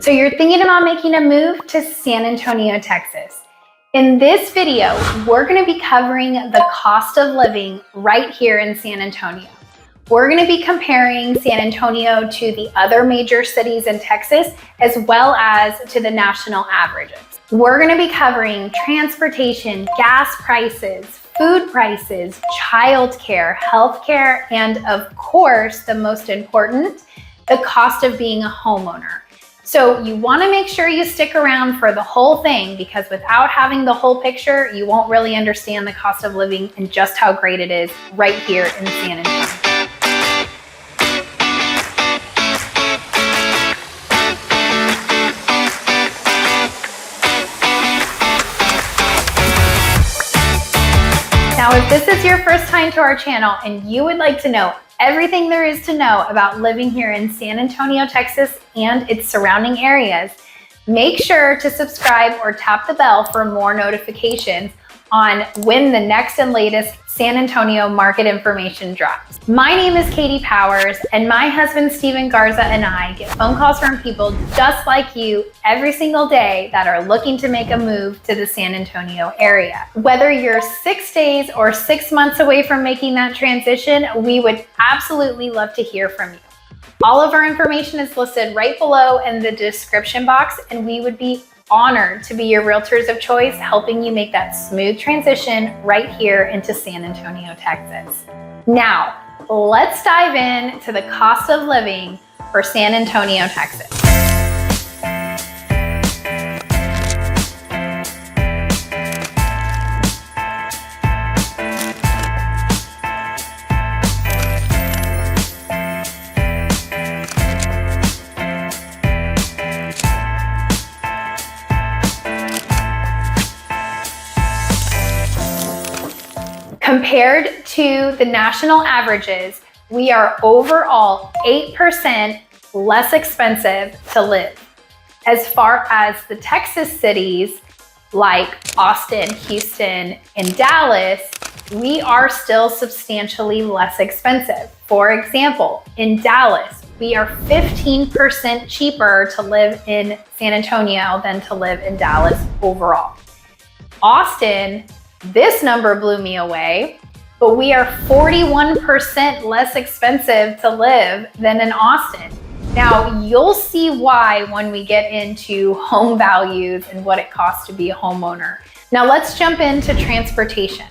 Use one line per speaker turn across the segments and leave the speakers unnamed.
So you're thinking about making a move to San Antonio, Texas. In this video, we're going to be covering the cost of living right here in San Antonio. We're going to be comparing San Antonio to the other major cities in Texas, as well as to the national averages. We're going to be covering transportation, gas prices, food prices, childcare, healthcare, and of course, the most important, the cost of being a homeowner. So you want to make sure you stick around for the whole thing, because without having the whole picture, you won't really understand the cost of living and just how great it is right here in San Antonio. Now, if this is your first time to our channel and you would like to know everything there is to know about living here in San Antonio, Texas and its surrounding areas, make sure to subscribe or tap the bell for more notifications on when the next and latest San Antonio market information drops. My name is Katie Powers, and my husband Steven Garza and I get phone calls from people just like you every single day that are looking to make a move to the San Antonio area. Whether you're 6 days or 6 months away from making that transition, we would absolutely love to hear from you. All of our information is listed right below in the description box, and we would be honored to be your realtors of choice, helping you make that smooth transition right here into San Antonio, Texas. Now, let's dive into the cost of living for San Antonio, Texas. Compared to the national averages, we are overall 8% less expensive to live. As far as the Texas cities like Austin, Houston, and Dallas, we are still substantially less expensive. For example, in Dallas, we are 15% cheaper to live in San Antonio than to live in Dallas overall. Austin, this number blew me away, but we are 41% less expensive to live than in Austin. Now, you'll see why when we get into home values and what it costs to be a homeowner. Now, let's jump into transportation.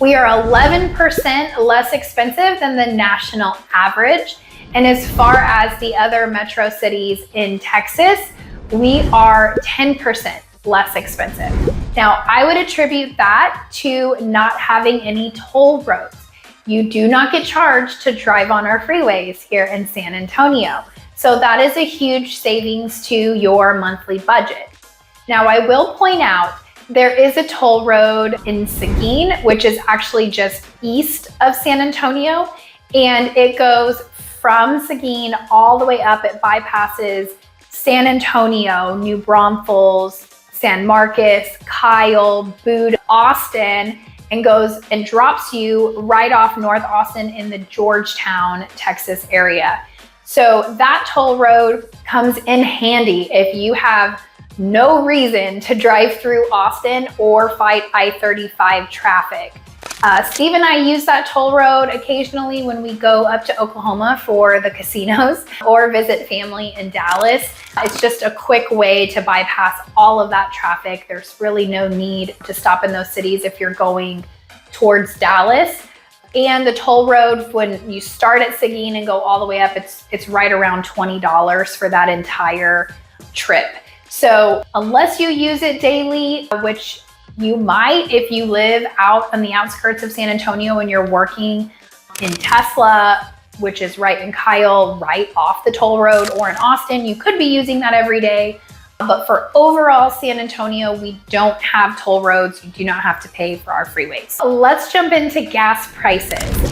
We are 11% less expensive than the national average. And as far as the other metro cities in Texas, we are 10% less expensive. Now, I would attribute that to not having any toll roads. You do not get charged to drive on our freeways here in San Antonio. So that is a huge savings to your monthly budget. Now, I will point out there is a toll road in Seguin, which is actually just east of San Antonio, and it goes from Seguin all the way up. It bypasses San Antonio, New Braunfels, San Marcos, Kyle, Bude, Austin, and goes and drops you right off North Austin in the Georgetown, Texas area. So that toll road comes in handy if you have no reason to drive through Austin or fight I-35 traffic. Steve and I use that toll road occasionally when we go up to Oklahoma for the casinos or visit family in Dallas. It's just a quick way to bypass all of that traffic. There's really no need to stop in those cities if you're going towards Dallas. And the toll road, when you start at Seguin and go all the way up, it's right around $20 for that entire trip. So unless you use it daily, which you might if you live out on the outskirts of San Antonio and you're working in Tesla, which is right in Kyle, right off the toll road, or in Austin, you could be using that every day. But for overall San Antonio, we don't have toll roads. You do not have to pay for our freeways. Let's jump into gas prices.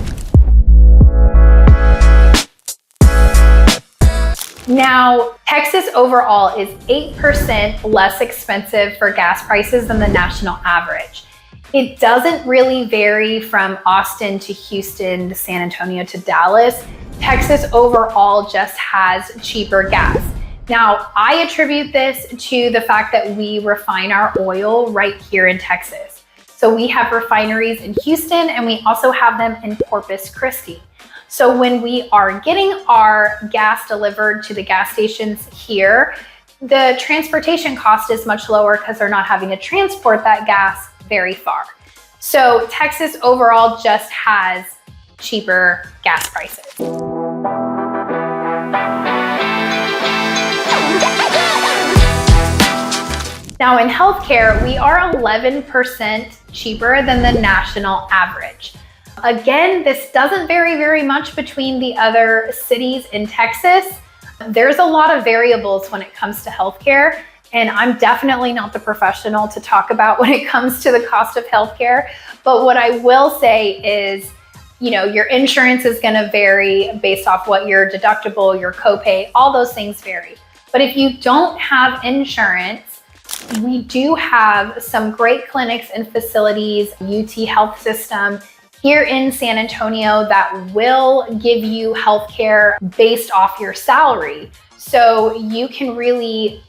Now, Texas overall is 8% less expensive for gas prices than the national average. It doesn't really vary from Austin to Houston to San Antonio to Dallas. Texas overall just has cheaper gas. Now, I attribute this to the fact that we refine our oil right here in Texas. So we have refineries in Houston and we also have them in Corpus Christi. So when we are getting our gas delivered to the gas stations here, the transportation cost is much lower because they're not having to transport that gas very far. So Texas overall just has cheaper gas prices. Now in healthcare, we are 11% cheaper than the national average. Again, this doesn't vary very much between the other cities in Texas. There's a lot of variables when it comes to healthcare, and I'm definitely not the professional to talk about when it comes to the cost of healthcare. But what I will say is, your insurance is going to vary based off what your deductible, your copay, all those things vary. But if you don't have insurance, we do have some great clinics and facilities, UT Health System here in San Antonio, that will give you healthcare based off your salary. So you can really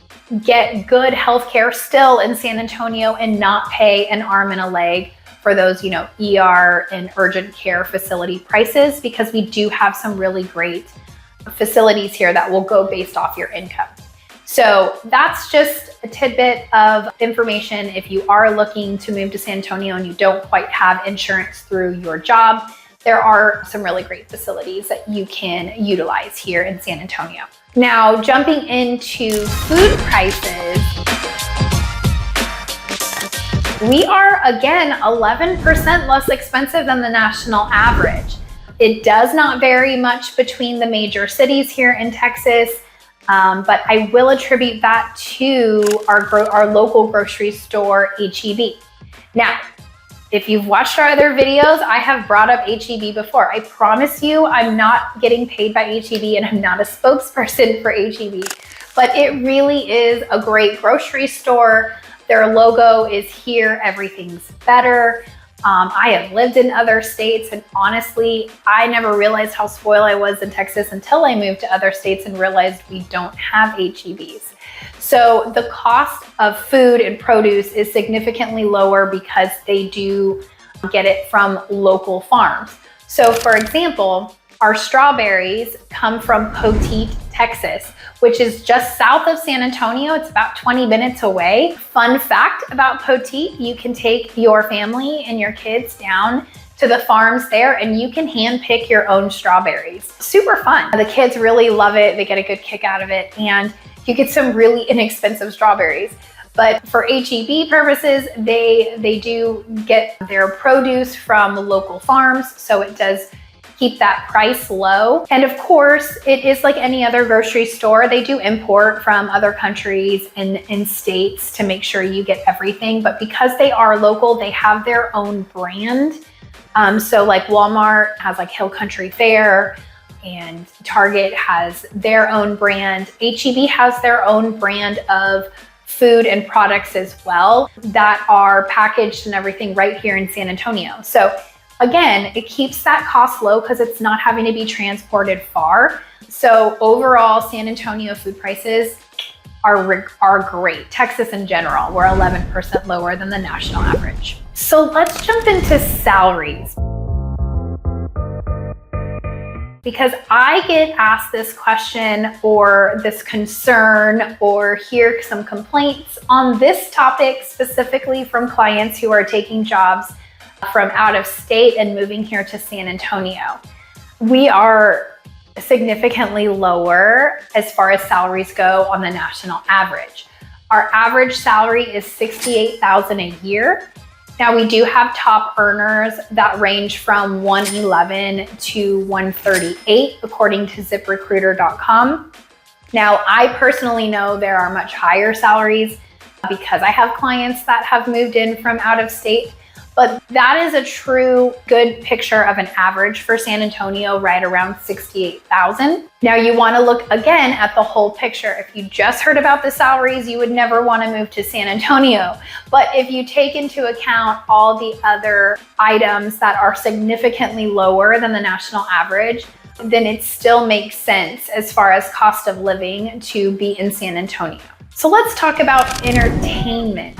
get good healthcare still in San Antonio and not pay an arm and a leg for those, ER and urgent care facility prices, because we do have some really great facilities here that will go based off your income. So that's just a tidbit of information. If you are looking to move to San Antonio and you don't quite have insurance through your job, there are some really great facilities that you can utilize here in San Antonio. Now, jumping into food prices, we are again 11% less expensive than the national average. It does not vary much between the major cities here in Texas. But I will attribute that to our local grocery store, HEB. Now, if you've watched our other videos, I have brought up HEB before. I promise you, I'm not getting paid by HEB and I'm not a spokesperson for HEB, but it really is a great grocery store. Their logo is here, everything's better. I have lived in other states, and honestly, I never realized how spoiled I was in Texas until I moved to other states and realized we don't have HEBs. So the cost of food and produce is significantly lower because they do get it from local farms. So for example, our strawberries come from Poteet, Texas, which is just south of San Antonio. It's about 20 minutes away. Fun fact about Poteet, you can take your family and your kids down to the farms there and you can hand pick your own strawberries. Super fun. The kids really love it. They get a good kick out of it, and you get some really inexpensive strawberries. But for HEB purposes, they do get their produce from local farms, so it does keep that price low. And of course, it is like any other grocery store. They do import from other countries and states to make sure you get everything. But because they are local, they have their own brand. So like Walmart has like Hill Country Fare, and Target has their own brand. HEB has their own brand of food and products as well that are packaged and everything right here in San Antonio. So again, it keeps that cost low because it's not having to be transported far. So overall, San Antonio food prices are great. Texas in general, we're 11% lower than the national average. So let's jump into salaries, because I get asked this question or this concern or hear some complaints on this topic specifically from clients who are taking jobs from out of state and moving here to San Antonio. We are significantly lower as far as salaries go on the national average. Our average salary is $68,000 a year. Now we do have top earners that range from $111 to $138 according to ZipRecruiter.com. Now I personally know there are much higher salaries because I have clients that have moved in from out of state. But that is a true good picture of an average for San Antonio, right around 68,000. Now you want to look again at the whole picture. If you just heard about the salaries, you would never want to move to San Antonio. But if you take into account all the other items that are significantly lower than the national average, then it still makes sense as far as cost of living to be in San Antonio. So let's talk about entertainment.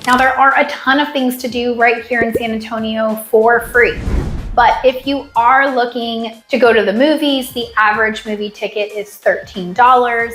Now, there are a ton of things to do right here in San Antonio for free. But if you are looking to go to the movies, the average movie ticket is $13.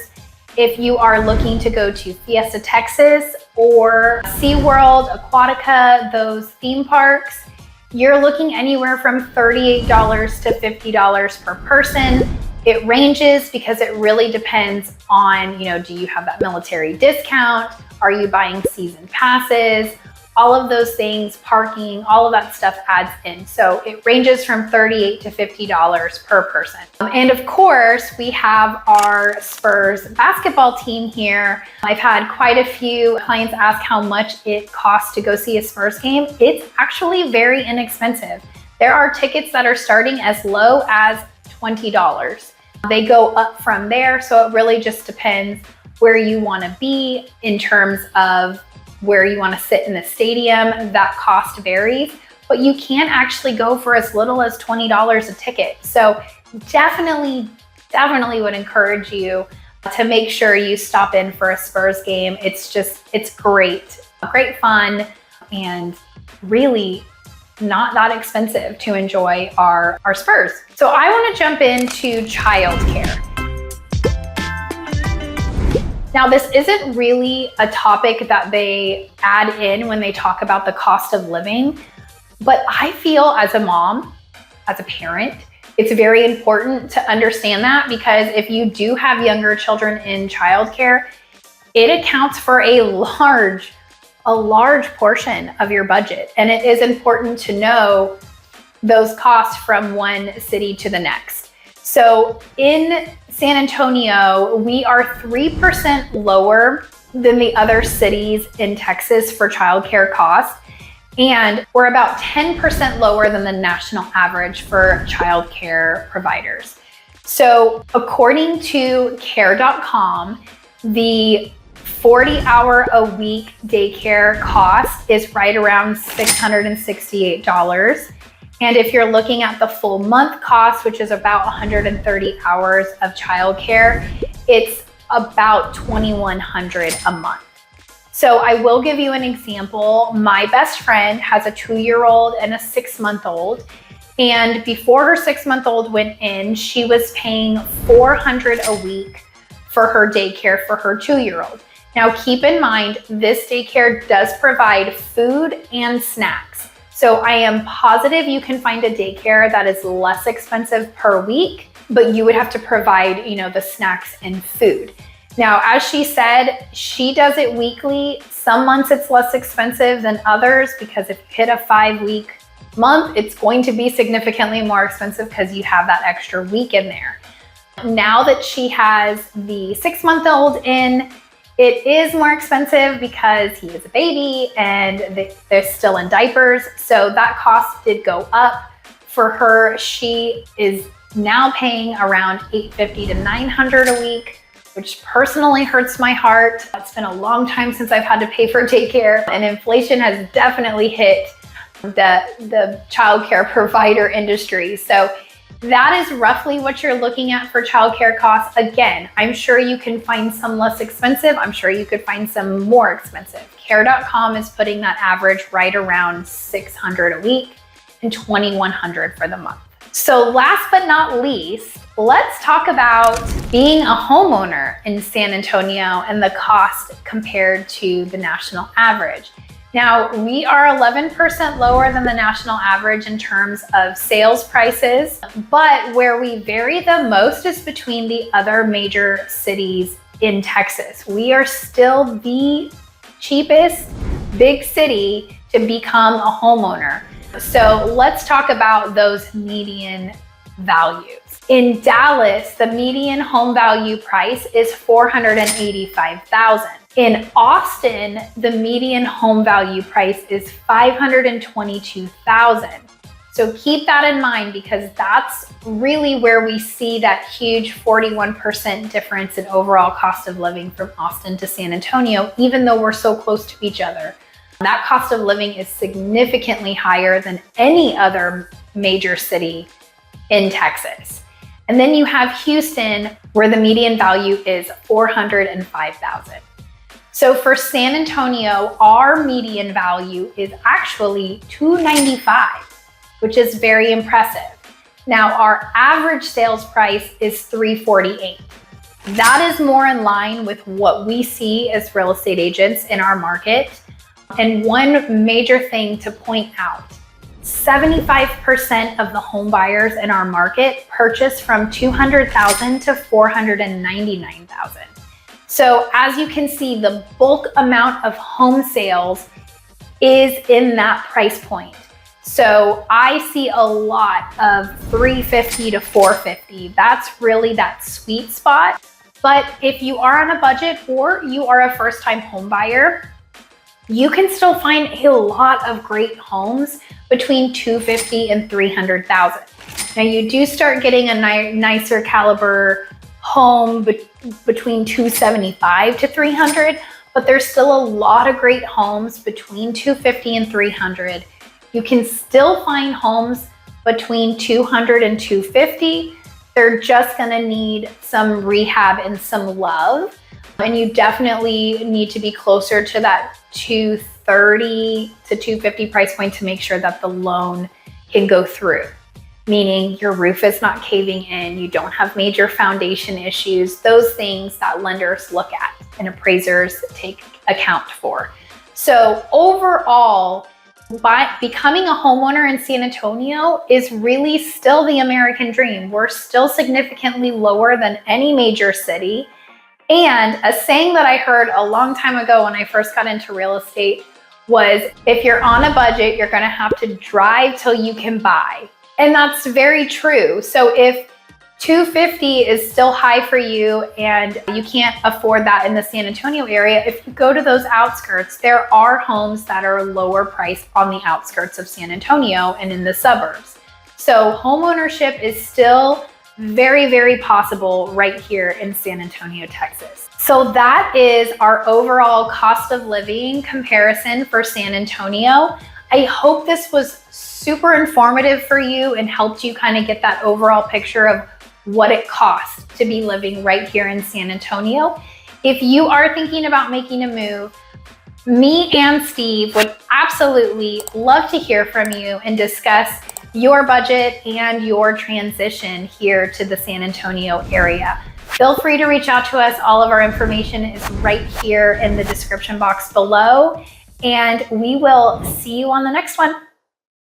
If you are looking to go to Fiesta Texas or SeaWorld, Aquatica, those theme parks, you're looking anywhere from $38 to $50 per person. It ranges because it really depends on, do you have that military discount? Are you buying season passes? All of those things, parking, all of that stuff adds in. So it ranges from $38 to $50 per person. And of course, we have our Spurs basketball team here. I've had quite a few clients ask how much it costs to go see a Spurs game. It's actually very inexpensive. There are tickets that are starting as low as $20. They go up from there, so it really just depends where you want to be in terms of where you want to sit in the stadium. That cost varies, but you can actually go for as little as $20 a ticket. So definitely would encourage you to make sure you stop in for a Spurs game. It's great fun, and really not that expensive to enjoy our Spurs. So I want to jump into childcare. Now, this isn't really a topic that they add in when they talk about the cost of living, but I feel as a mom, as a parent, it's very important to understand that, because if you do have younger children in childcare, it accounts for a large portion of your budget. And it is important to know those costs from one city to the next. So in San Antonio, we are 3% lower than the other cities in Texas for childcare costs. And we're about 10% lower than the national average for childcare providers. So according to care.com, the 40-hour-a-week daycare cost is right around $668. And if you're looking at the full month cost, which is about 130 hours of childcare, it's about $2,100 a month. So I will give you an example. My best friend has a 2-year-old and a 6-month-old. And before her 6-month-old went in, she was paying $400 a week for her daycare for her 2-year-old. Now, keep in mind, this daycare does provide food and snacks. So I am positive you can find a daycare that is less expensive per week, but you would have to provide, the snacks and food. Now, as she said, she does it weekly. Some months it's less expensive than others, because if you hit a 5-week month, it's going to be significantly more expensive because you have that extra week in there. Now that she has the 6-month-old in, it is more expensive because he is a baby and they're still in diapers. So that cost did go up for her. She is now paying around $850 to $900 a week, which personally hurts my heart. It's been a long time since I've had to pay for daycare, and inflation has definitely hit the childcare provider industry. So that is roughly what you're looking at for childcare costs. Again, I'm sure you can find some less expensive. I'm sure you could find some more expensive. Care.com is putting that average right around $600 a week and $2,100 for the month. So last but not least, let's talk about being a homeowner in San Antonio and the cost compared to the national average. Now, we are 11% lower than the national average in terms of sales prices, but where we vary the most is between the other major cities in Texas. We are still the cheapest big city to become a homeowner. So let's talk about those median values. In Dallas, the median home value price is $485,000. In Austin, the median home value price is $522,000. So keep that in mind, because that's really where we see that huge 41% difference in overall cost of living from Austin to San Antonio, even though we're so close to each other. That cost of living is significantly higher than any other major city in Texas. And then you have Houston, where the median value is $405,000. So for San Antonio, our median value is actually $295,000, which is very impressive. Now, our average sales price is $348,000. That is more in line with what we see as real estate agents in our market. And one major thing to point out, 75% of the home buyers in our market purchase from $200,000 to $499,000. So as you can see, the bulk amount of home sales is in that price point. So I see a lot of $350,000 to $450,000. That's really that sweet spot. But if you are on a budget or you are a first-time home buyer, you can still find a lot of great homes between $250,000 and $300,000. Now you do start getting a nicer caliber home between $275,000 to $300,000, but there's still a lot of great homes between $250,000 and $300,000. You can still find homes between $200,000 and $250,000. They're just gonna need some rehab and some love. And you definitely need to be closer to that $230,000 to $250,000 price point to make sure that the loan can go through. Meaning your roof is not caving in, you don't have major foundation issues, those things that lenders look at and appraisers take account for. So overall, becoming a homeowner in San Antonio is really still the American dream. We're still significantly lower than any major city. And a saying that I heard a long time ago when I first got into real estate was, if you're on a budget, you're gonna have to drive till you can buy. And that's very true. So if $250,000 is still high for you and you can't afford that in the San Antonio area, if you go to those outskirts, there are homes that are lower priced on the outskirts of San Antonio and in the suburbs. So home ownership is still very, very possible right here in San Antonio, Texas. So that is our overall cost of living comparison for San Antonio. I hope this was super informative for you and helped you kind of get that overall picture of what it costs to be living right here in San Antonio. If you are thinking about making a move, me and Steve would absolutely love to hear from you and discuss your budget and your transition here to the San Antonio area. Feel free to reach out to us. All of our information is right here in the description box below, and we will see you on the next one.